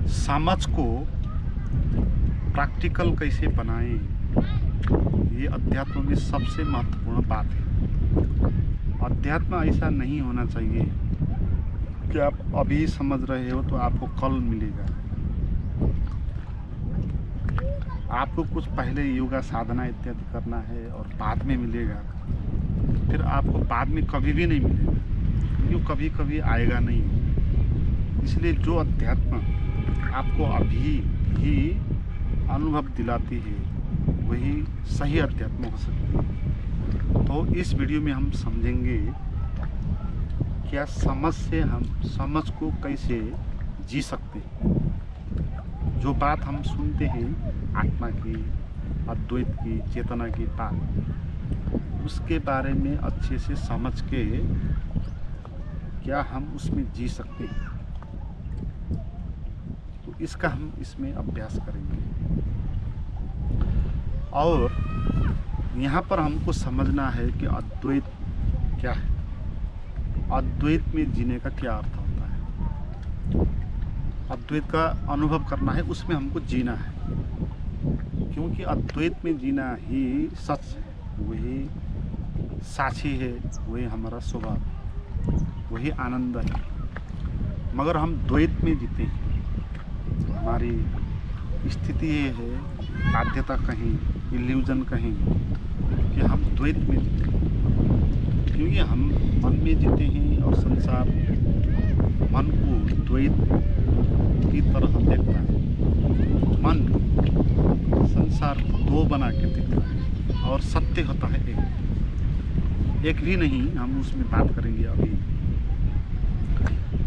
समझ को प्रैक्टिकल कैसे बनाएं, ये अध्यात्म में सबसे महत्वपूर्ण बात है। अध्यात्म ऐसा नहीं होना चाहिए कि आप अभी समझ रहे हो तो आपको कल मिलेगा। आपको कुछ पहले योगा साधना इत्यादि करना है और बाद में मिलेगा, फिर आपको बाद में कभी भी नहीं मिलेगा, यो कभी कभी आएगा नहीं। इसलिए जो अध्यात्म आपको अभी ही अनुभव दिलाती है वही सही अध्यात्म हो सकती है। तो इस वीडियो में हम समझेंगे क्या समझ से हम समझ को कैसे जी सकते हैं। जो बात हम सुनते हैं आत्मा की, अद्वैत की, चेतना की बात, उसके बारे में अच्छे से समझ के क्या हम उसमें जी सकते हैं, तो इसका हम इसमें अभ्यास करेंगे। और यहाँ पर हमको समझना है कि अद्वैत क्या है, अद्वैत में जीने का क्या अर्थ होता है। अद्वैत का अनुभव करना है, उसमें हमको जीना है, क्योंकि अद्वैत में जीना ही सच है, वही साक्षी है, वही हमारा स्वभाव, वही आनंद है। मगर हम द्वैत में जीते हैं, हमारी स्थिति ये है, बाध्यता कहें, इल्यूजन कहें, कि हम द्वैत में जीते हैं, क्योंकि हम मन में जीते हैं और संसार मन को द्वैत की तरह देखता है। मन संसार को दो बना के देखता है और सत्य होता है एक भी नहीं। हम उसमें बात करेंगे अभी।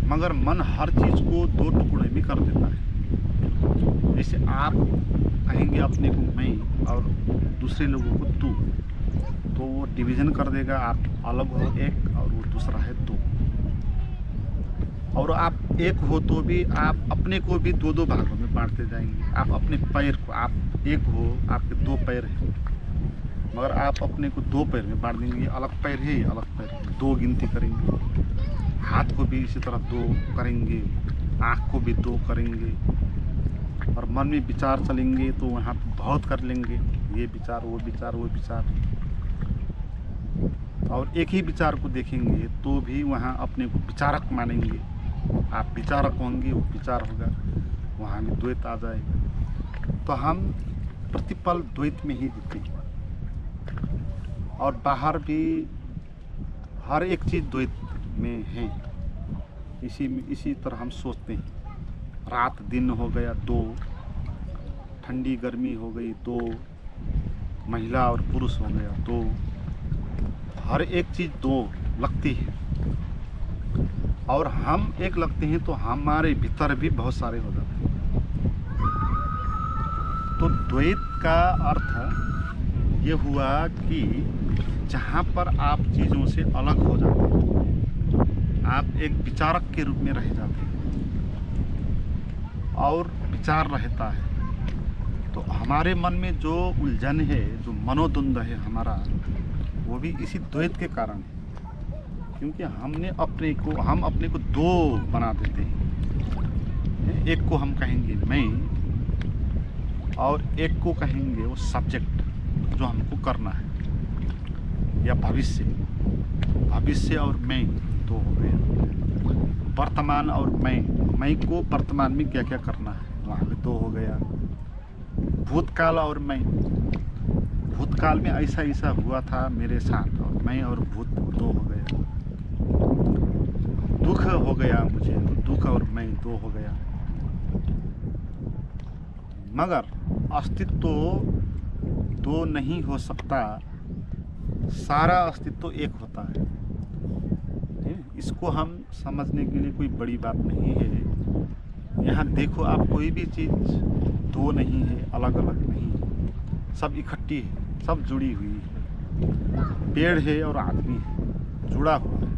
मगर मन हर चीज़ को दो टुकड़े में कर देता है। जैसे आप कहेंगे अपने को मैं और दूसरे लोगों को तू, तो वो डिवीज़न कर देगा। आप अलग हो एक और वो दूसरा है दो। और आप एक हो तो भी आप अपने को भी दो दो भागों में बांटते जाएंगे। आप अपने पैर को, आप एक हो, आपके दो पैर हैं, मगर आप अपने को दो पैर में बांट देंगे। अलग पैर है, अलग पैर है, दो गिनती करेंगे। हाथ को भी इसी तरह दो करेंगे, आँख को भी दो करेंगे। और मन में विचार चलेंगे तो वहाँ बहुत कर लेंगे, ये विचार, वो विचार, वो विचार। और एक ही विचार को देखेंगे तो भी वहाँ अपने को विचारक मानेंगे। आप विचारक होंगे, वो विचार होगा, वहाँ भी द्वैत आ जाएगा। तो हम प्रतिपल द्वैत में ही जीते हैं। और बाहर भी हर एक चीज़ द्वैत में है। इसी तरह हम सोचते हैं। रात दिन हो गया दो, ठंडी गर्मी हो गई दो, महिला और पुरुष हो गया दो, हर एक चीज़ दो लगती है। और हम एक लगते हैं तो हमारे भीतर भी बहुत सारे हो जाते हैं। तो द्वैत का अर्थ ये हुआ कि जहाँ पर आप चीज़ों से अलग हो जाते हैं, आप एक विचारक के रूप में रह जाते हैं और विचार रहता है। तो हमारे मन में जो उलझन है, जो मनोद्वंद है हमारा, वो भी इसी द्वैत के कारण है। क्योंकि हम अपने को दो बना देते हैं। एक को हम कहेंगे मैं और एक को कहेंगे वो सब्जेक्ट जो हमको करना है, या भविष्य और मैं दो हो गया। वर्तमान और मैं को वर्तमान में क्या क्या करना है, वहाँ पे दो हो गया। भूतकाल और मैं, भूतकाल में ऐसा ऐसा हुआ था मेरे साथ, और मैं और भूत दो हो गया। दुख हो गया मुझे, दुख और मैं दो हो गया। मगर अस्तित्व दो नहीं हो सकता, सारा अस्तित्व एक होता है। इसको हम समझने के लिए कोई बड़ी बात नहीं है। यहाँ देखो, आप कोई भी चीज़ दो नहीं है, अलग अलग नहीं है, सब इकट्ठी है, सब जुड़ी हुई है। पेड़ है और आदमी है, जुड़ा हुआ है।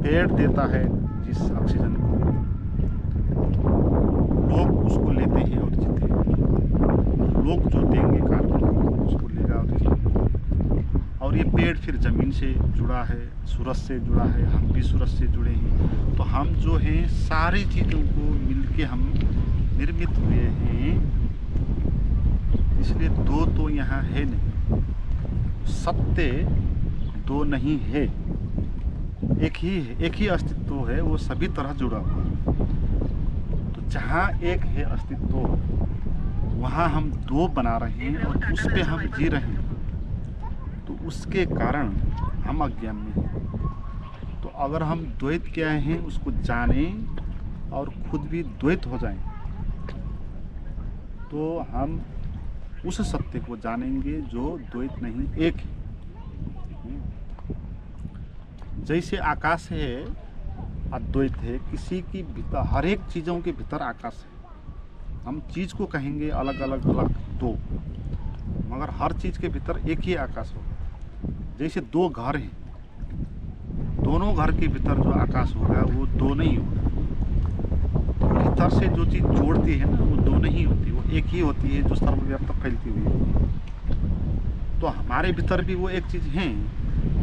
पेड़ देता है जिस ऑक्सीजन को, लोग उसको लेते हैं और जीते हैं। लोग जो देंगे कार्बन उसको लेगा और जीते। और ये पेड़ फिर ज़मीन से जुड़ा है, सूरज से जुड़ा है, हम भी सूरज से जुड़े हैं। तो हम जो हैं सारी चीज़ों को मिलके हम निर्मित हुए हैं, इसलिए दो तो यहाँ है नहीं। सत्य दो नहीं है, एक ही है, एक ही अस्तित्व है, वो सभी तरह जुड़ा हुआ है। तो जहाँ एक है अस्तित्व, वहाँ हम दो बना रहे हैं और उस पे हम जी रहे हैं, तो उसके कारण हम अज्ञान में हैं। तो अगर हम द्वैत क्या है उसको जानें और खुद भी द्वैत हो जाएं, तो हम उस सत्य को जानेंगे जो द्वैत नहीं एक है। जैसे आकाश है, अद्वैत है, किसी की भीतर, हर एक चीज़ों के भीतर आकाश है। हम चीज़ को कहेंगे अलग अलग दो, मगर हर चीज़ के भीतर एक ही आकाश होगा। जैसे दो घर हैं, दोनों घर के भीतर जो आकाश होगा वो दो नहीं होगा। भीतर से जो चीज़ जोड़ती है ना, वो दो नहीं होती, वो एक ही होती है जो सर्वव्यापक फैलती हुई है। तो हमारे भीतर भी वो एक चीज़ है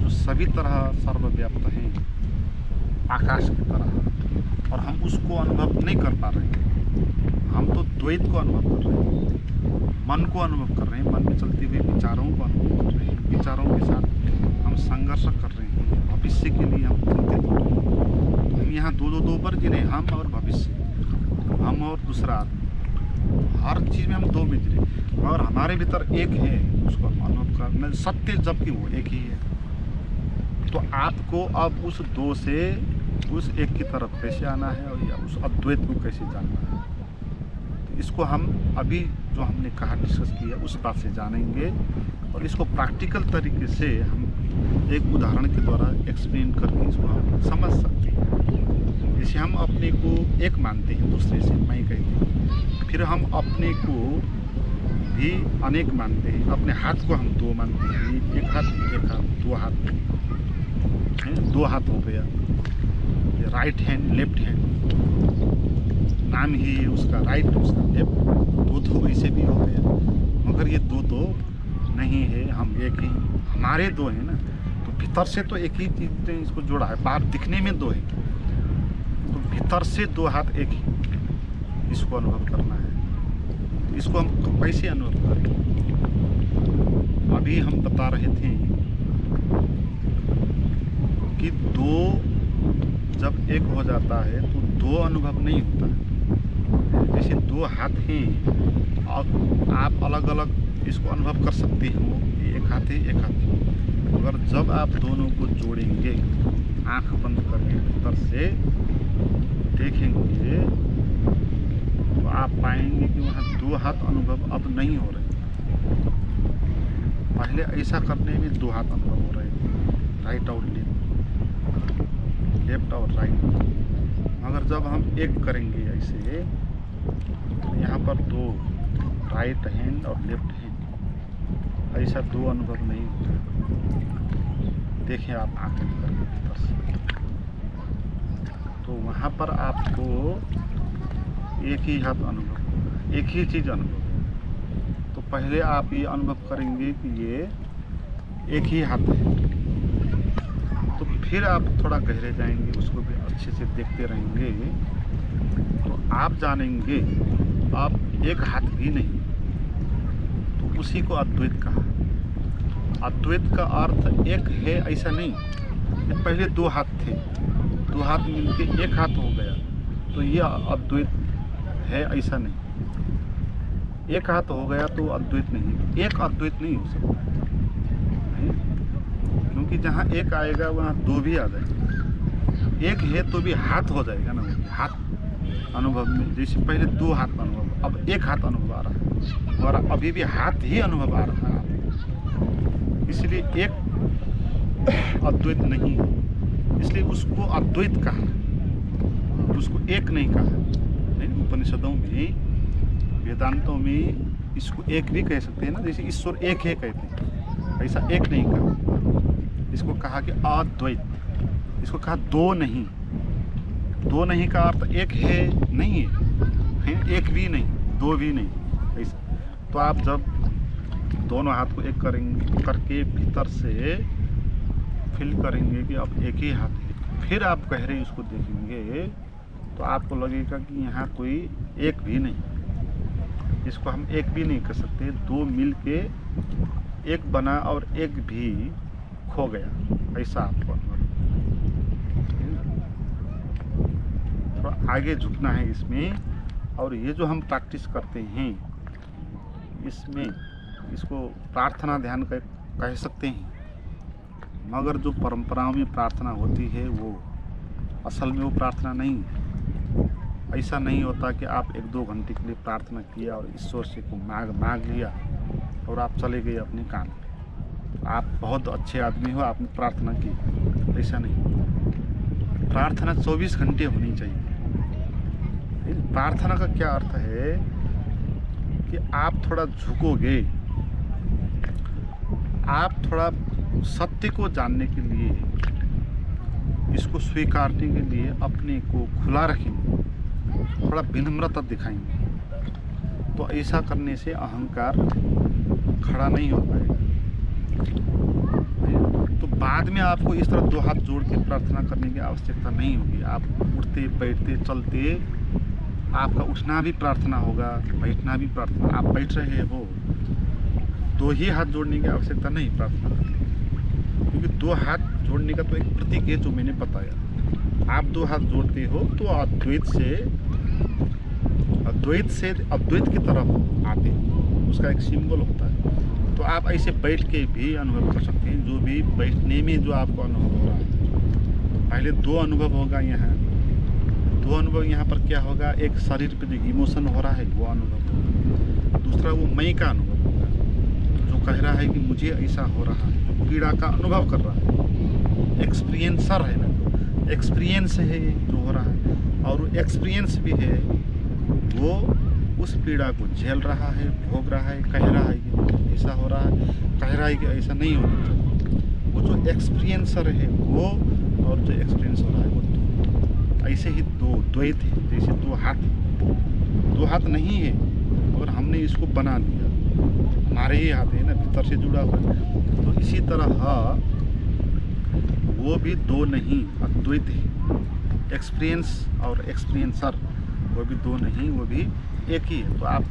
जो सभी तरह सर्वव्याप्त है, आकाश की तरह, और हम उसको अनुभव नहीं कर पा रहे हैं। हम तो द्वैत को अनुभव कर रहे हैं, मन को अनुभव कर रहे हैं, मन में चलती हुई विचारों को अनुभव कर रहे हैं, विचारों के साथ हम संघर्ष कर रहे हैं, भविष्य के लिए हम चिंतित हो रहे हैं। हम यहाँ दो पर जी रहे, हम और भविष्य, हम और दूसरा आदमी, हर चीज़ में हम दो में जी रहे, और हमारे भीतर एक है, उसको हम अनुभव करना सत्य, जबकि वो एक ही है। तो आपको अब उस दो से उस एक की तरफ कैसे आना है, और या उस अद्वैत को कैसे जानना है, तो इसको हम अभी जो हमने कहा, डिस्कस किया, उस बात से जानेंगे। और इसको प्रैक्टिकल तरीके से हम एक उदाहरण के द्वारा एक्सप्लेन करके इसको हम समझ सकते हैं। जैसे हम अपने को एक मानते हैं, दूसरे से मैं कहते हैं, फिर हम अपने को भी अनेक मानते हैं, अपने हाथ को हम दो मानते हैं, एक हाथ, दो हाथ, दो हाथ हो गया, राइट हैंड, लेफ्ट हैंड, नाम ही है उसका राइट, उसका लेफ्ट, दो तो वैसे भी हो गया, मगर ये दो तो नहीं है, हम एक ही, हमारे दो है ना। तो भीतर से तो एक ही चीज़ ने इसको जोड़ा है, बाहर दिखने में दो है, तो भीतर से दो हाथ एक ही, इसको अनुभव करना है। तो इसको हम कैसे अनुभव करें? अभी हम बता रहे थे कि दो जब एक हो जाता है तो दो अनुभव नहीं होता है। जैसे दो हाथ हैं और आप अलग अलग इसको अनुभव कर सकते हो, एक हाथ है, एक हाथ है, मगर जब आप दोनों को जोड़ेंगे, आंख बंद करके भीतर से देखेंगे, तो आप पाएंगे कि वहाँ दो हाथ अनुभव अब नहीं हो रहे। पहले ऐसा करने में दो हाथ अनुभव हो रहे थे, राइट और लेफ्ट और राइट, मगर जब हम एक करेंगे ऐसे, यहाँ पर दो राइट हैंड और लेफ्ट हैंड, ऐसा दो अनुभव नहीं होता। देखिए आप आंखें करके भीतर से, तो वहाँ पर आपको एक ही हाथ अनुभव होगा, एक ही चीज़ अनुभव होगा। तो पहले आप ये अनुभव करेंगे कि ये एक ही हाथ है, तो फिर आप थोड़ा गहरे जाएंगे, उसको भी अच्छे से देखते रहेंगे, तो आप जानेंगे आप एक हाथ भी नहीं, तो उसी को अद्वैत कहा। अद्वैत का अर्थ एक है ऐसा नहीं, पहले दो हाथ थे, दो हाथ मिलके एक हाथ हो गया, तो ये अद्वैत है ऐसा नहीं। एक हाथ हो गया तो अद्वैत नहीं, एक अद्वैत नहीं हो सकता है, क्योंकि जहाँ एक आएगा वहाँ दो भी आ जाएगा। एक है तो भी हाथ हो जाएगा ना, हाथ अनुभव में, जैसे पहले दो हाथ अनुभव, अब एक हाथ अनुभव आ रहा है, और अभी भी हाथ ही अनुभव आ रहा है, इसलिए एक अद्वैत नहीं है, इसलिए उसको अद्वैत कहा, उसको एक नहीं कहा। नहीं, उपनिषदों में, वेदांतों में इसको एक भी कह सकते हैं ना, जैसे ईश्वर एक है कहते हैं, ऐसा एक नहीं कहा, इसको कहा कि अद्वैत, इसको कहा दो नहीं। दो नहीं का अर्थ एक है नहीं है, एक भी नहीं, दो भी नहीं ऐसा। तो आप जब दोनों हाथ को एक करेंगे, करके भीतर से फील करेंगे कि अब एक ही हाथ है, फिर आप गहरे उसको देखेंगे तो आपको लगेगा कि यहाँ कोई एक भी नहीं। इसको हम एक भी नहीं कर सकते, दो मिल के एक बना और एक भी खो गया, ऐसा आपको अनुभव। थोड़ा आगे झुकना है इसमें। और ये जो हम प्रैक्टिस करते हैं इसमें, इसको प्रार्थना ध्यान कह सकते हैं, मगर जो परंपराओं में प्रार्थना होती है वो असल में वो प्रार्थना नहीं है। ऐसा नहीं होता कि आप 1-2 घंटे के लिए प्रार्थना किया और ईश्वर से को मांग लिया और आप चले गए अपने काम पे, आप बहुत अच्छे आदमी हो, आपने प्रार्थना की। ऐसा नहीं, प्रार्थना 24 घंटे होनी चाहिए। प्रार्थना का क्या अर्थ है कि आप थोड़ा झुकोगे, आप थोड़ा सत्य को जानने के लिए, इसको स्वीकारने के लिए अपने को खुला रखेंगे, थोड़ा विनम्रता दिखाएंगे। तो ऐसा करने से अहंकार खड़ा नहीं हो पाएगा। तो बाद में आपको इस तरह 2 हाथ जोड़ के प्रार्थना करने की आवश्यकता नहीं होगी। आप उठते बैठते चलते आपका उठना भी प्रार्थना होगा, बैठना भी प्रार्थना। आप बैठ रहे हो 2 ही हाथ जोड़ने की आवश्यकता नहीं प्रार्थना करने, क्योंकि 2 हाथ जोड़ने का तो एक प्रतीक है जो मैंने बताया। आप 2 हाथ जोड़ते हो तो अद्वैत से अद्वैत की तरफ आते हो, उसका एक सिंबल होता है। तो आप ऐसे बैठ के भी अनुभव कर सकते हैं, जो भी बैठने में जो आपको अनुभव हो रहा है। पहले 2 अनुभव होगा यहाँ, 2 अनुभव यहाँ पर क्या होगा, एक शरीर पे जो इमोशन हो रहा है वो अनुभव होगा, दूसरा वो मैं का अनुभव होगा, जो कह रहा है कि मुझे ऐसा हो रहा है, जो पीड़ा का अनुभव कर रहा है, एक्सपीरियंसर है ना, एक्सपीरियंस है जो हो रहा है। और एक्सपीरियंस भी है, वो उस पीड़ा को झेल रहा है, भोग रहा है, कह रहा है कि ऐसा हो रहा है, कह रहा है कि ऐसा नहीं होना चाहिए। वो जो एक्सपीरियंसर है वो, और जो एक्सपीरियंस हो रहा है वो दो। ऐसे ही 2 द्वैत है, जैसे 2 हाथ नहीं है, और हमने इसको बना दिया, हमारे ही हाथ है ना, भीतर से जुड़ा हुआ है। तो इसी तरह वो भी 2 नहीं, अद्वैत है। एक्सपीरियंस और एक्सपीरियंसर वो भी 2 नहीं, वो भी एक ही है। तो आप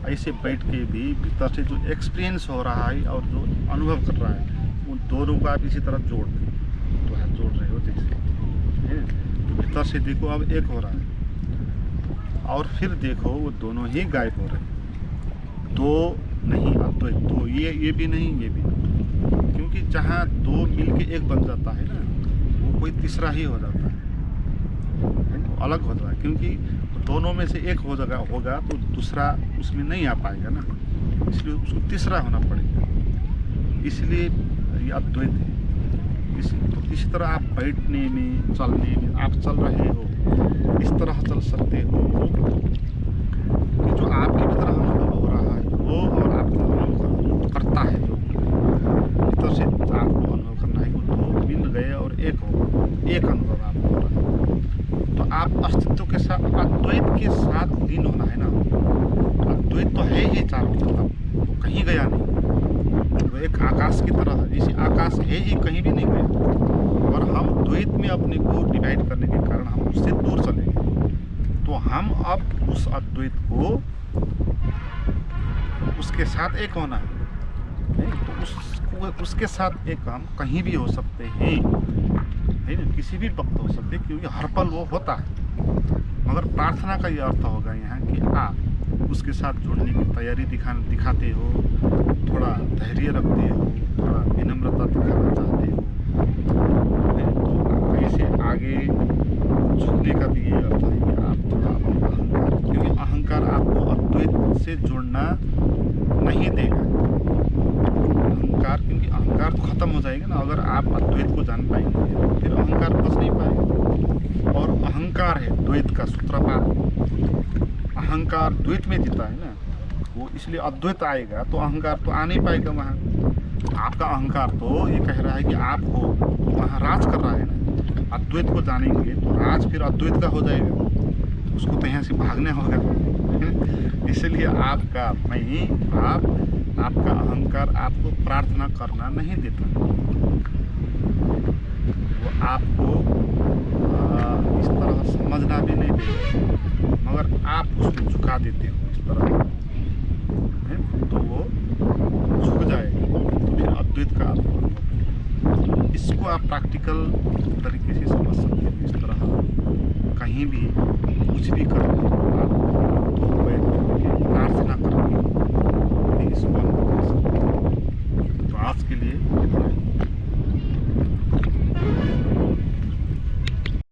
ऐसे बैठ के भी भीतर से जो एक्सपीरियंस हो रहा है और जो अनुभव कर रहा है, उन दोनों को आप इसी तरह जोड़ दें। 2 हाथ जोड़ रहे हो जैसे, तो भीतर से देखो अब एक हो रहा है, और फिर देखो वो दोनों ही गायब हो रहे हैं। 2 नहीं अद्वैत, 2 ये भी नहीं, ये भी नहीं, क्योंकि जहाँ 2 मिल के एक बन जाता है ना, वो कोई तीसरा ही हो जाता है, अलग हो जाता है। क्योंकि दोनों में से एक हो जाएगा होगा तो दूसरा उसमें नहीं आ पाएगा ना, इसलिए उसको तीसरा होना पड़ेगा। इसलिए ये अद्वैत है। तो इसी तरह आप बैठने में, चलने में, आप चल रहे हो, इस तरह चल सकते हो कि जो आपके भीतर अनुभव हो रहा है वो, और आपको अनुभव करता है जो भीतर से आपको अनुभव करना है, वो 2 मिल गए और एक हो, एक अनुभव आपको हो रहा है। तो आप अस्तित्व के साथ, अद्वैत के साथ लीन होना है ना। अद्वैत तो है ही चारों तरफ, तो कहीं गया नहीं, वो एक आकाश की तरह है, जैसे आकाश है ही, कहीं भी नहीं गया। और हम द्वैत में अपने को डिवाइड करने के कारण हम उससे दूर चले गए। तो हम अब उस अद्वैत को, उसके साथ एक होना है, तो उसके साथ एक हम कहीं भी हो सकते हैं, है ना, किसी भी वक्त हो सकते हैं, क्योंकि हर पल वो होता है। मगर प्रार्थना का ये अर्थ होगा यहाँ कि आप उसके साथ जुड़ने की तैयारी दिखाते हो, थोड़ा धैर्य रखते हो, थोड़ा विनम्रता दिखाना चाहते हो, तो ऐसे आगे झुकने का भी ये अर्थ है कि आप थोड़ा अपने अहंकार, क्योंकि अहंकार आपको अद्वैत से जुड़ना नहीं देगा। अहंकार, क्योंकि अहंकार तो खत्म हो जाएगा ना, अगर आप अद्वैत को जान पाएंगे फिर अहंकार बच नहीं पाएगा। और अहंकार है द्वैत का सूत्रपात। अहंकार द्वैत में जीता है ना, वो इसलिए अद्वैत आएगा तो अहंकार तो आ नहीं पाएगा वहाँ। आपका अहंकार तो ये कह रहा है कि आप हो, तो वहाँ राज कर रहा है ना। अद्वैत को जानेंगे तो राज फिर अद्वैत का हो जाएगा, उसको तो यहाँ से भागने होगा। इसलिए आपका मैं, आपका अहंकार आपको प्रार्थना करना नहीं देता, वो आपको इस तरह समझना भी नहीं देगा, मगर आप उसको झुका देते हो इस तरह है, तो वो झुक जाएगा। तो फिर अद्वैत का अर्थ होगा। इसको आप प्रैक्टिकल तरीके से समझ सकते हो। इस तरह कहीं भी कुछ भी कर रहे हैं